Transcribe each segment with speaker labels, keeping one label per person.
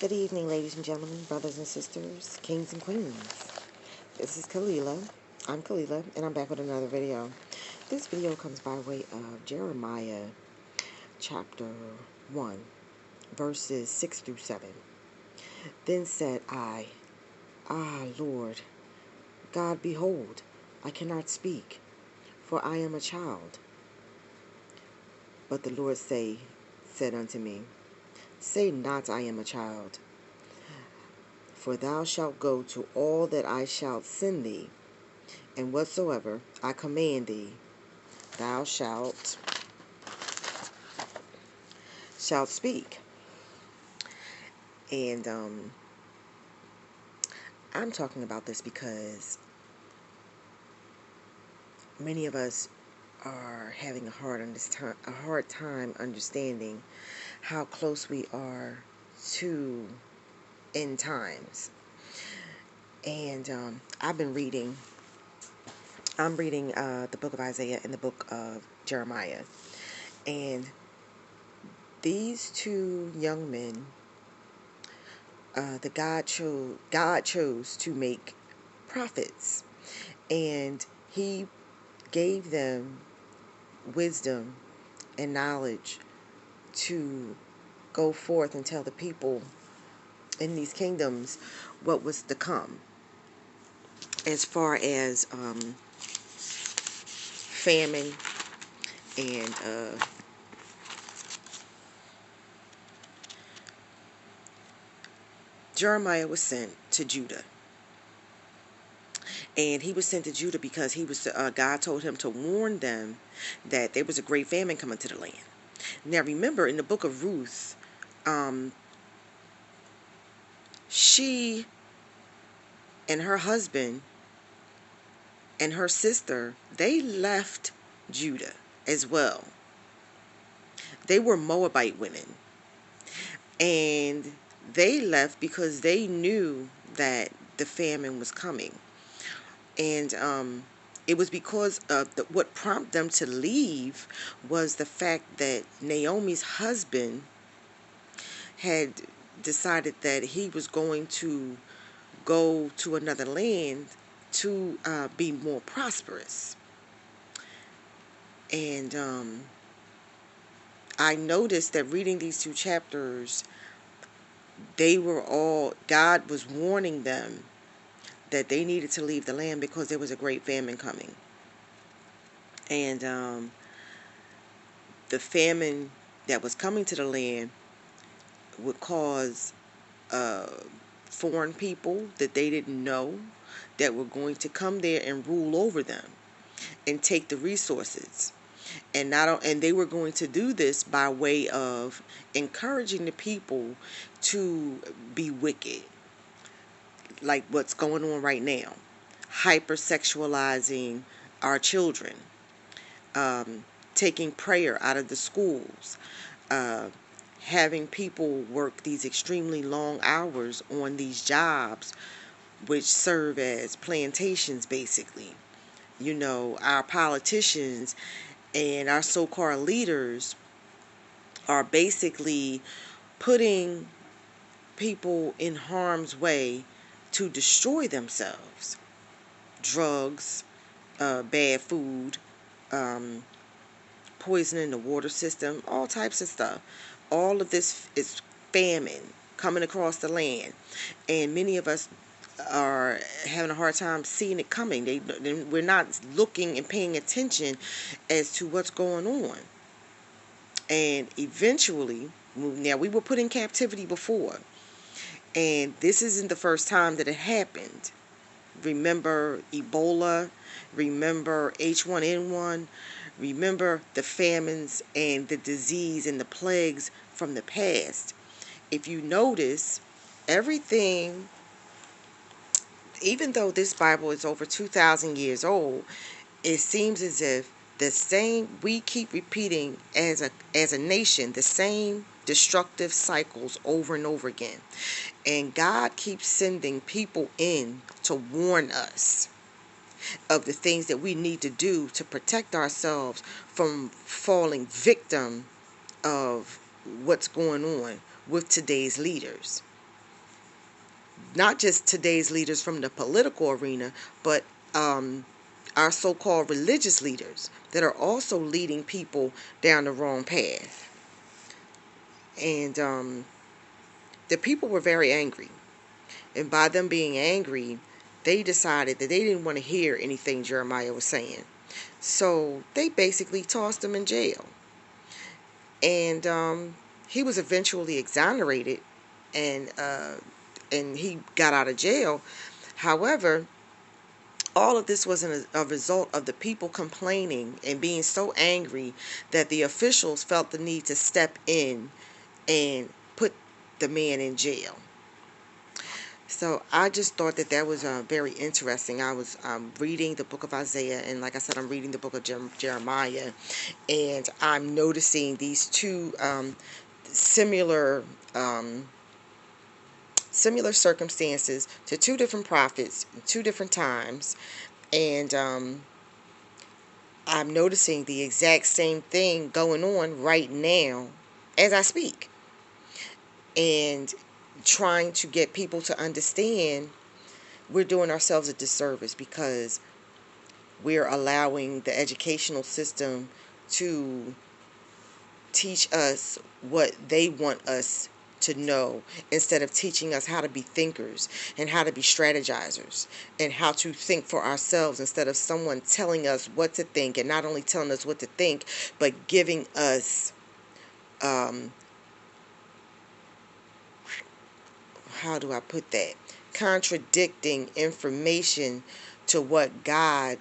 Speaker 1: Good evening, ladies and gentlemen, brothers and sisters, kings and queens. This is Kalila. I'm Kalila, and I'm back with another video. This video comes by way of Jeremiah chapter 1, verses 6 through 7. Then said I, Ah, Lord, God, behold, I cannot speak, for I am a child. But the Lord said unto me, Say not, I am a child. For thou shalt go to all that I shall send thee, and whatsoever I command thee, thou shalt speak. And I'm talking about this because many of us are having a hard time understanding how close we are to end times. And I'm reading the book of Isaiah and the book of Jeremiah. And these two young men, God chose to make prophets, and He gave them wisdom and knowledge to go forth and tell the people in these kingdoms what was to come, as far as famine and Jeremiah was sent to Judah. And he was sent to Judah because God told him to warn them that there was a great famine coming to the land. Now remember, in the book of Ruth, she and her husband and her sister, they left Judah as well. They were Moabite women. And they left because they knew that the famine was coming. And it was because of what prompted them to leave was the fact that Naomi's husband had decided that he was going to go to another land to be more prosperous. And I noticed that reading these two chapters, God was warning them that they needed to leave the land because there was a great famine coming. And the famine that was coming to the land would cause foreign people that they didn't know that were going to come there and rule over them and take the resources. And they were going to do this by way of encouraging the people to be wicked, like what's going on right now, hypersexualizing our children, taking prayer out of the schools, having people work these extremely long hours on these jobs, which serve as plantations, basically. You know, our politicians and our so-called leaders are basically putting people in harm's way to destroy themselves. Drugs, bad food, poisoning the water system, all types of stuff. All of this is famine coming across the land, and many of us are having a hard time seeing it coming. We're not looking and paying attention as to what's going on. And eventually, now we were put in captivity before, and this isn't the first time that it happened. Remember Ebola, remember H1N1, remember the famines and the disease and the plagues from the past. If you notice, everything, even though this Bible is over 2,000 years old, it seems as if we keep repeating as a nation the same destructive cycles over and over again. And God keeps sending people in to warn us of the things that we need to do to protect ourselves from falling victim of what's going on with today's leaders. not just today's leaders from the political arena, but our so-called religious leaders that are also leading people down the wrong path. And the people were very angry. And by them being angry, they decided that they didn't want to hear anything Jeremiah was saying. So they basically tossed him in jail. And he was eventually exonerated, and he got out of jail. However, all of this was a result of the people complaining and being so angry that the officials felt the need to step in and put the man in jail. So I just thought that that was very interesting. I was reading the book of Isaiah, and like I said, I'm reading the book of Jeremiah, and I'm noticing these two similar similar circumstances to two different prophets, two different times, and I'm noticing the exact same thing going on right now as I speak, and trying to get people to understand we're doing ourselves a disservice because we're allowing the educational system to teach us what they want us to know instead of teaching us how to be thinkers and how to be strategizers and how to think for ourselves instead of someone telling us what to think, and not only telling us what to think but giving us how do I put that, contradicting information to what God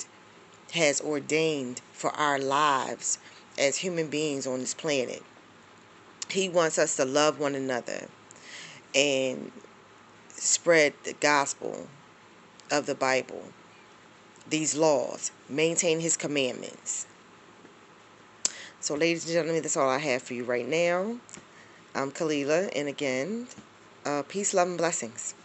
Speaker 1: has ordained for our lives as human beings on this planet. He wants us to love one another and spread the gospel of the Bible, these laws, maintain his commandments. So, ladies and gentlemen, that's all I have for you right now. I'm Kalila, and again, peace, love, and blessings.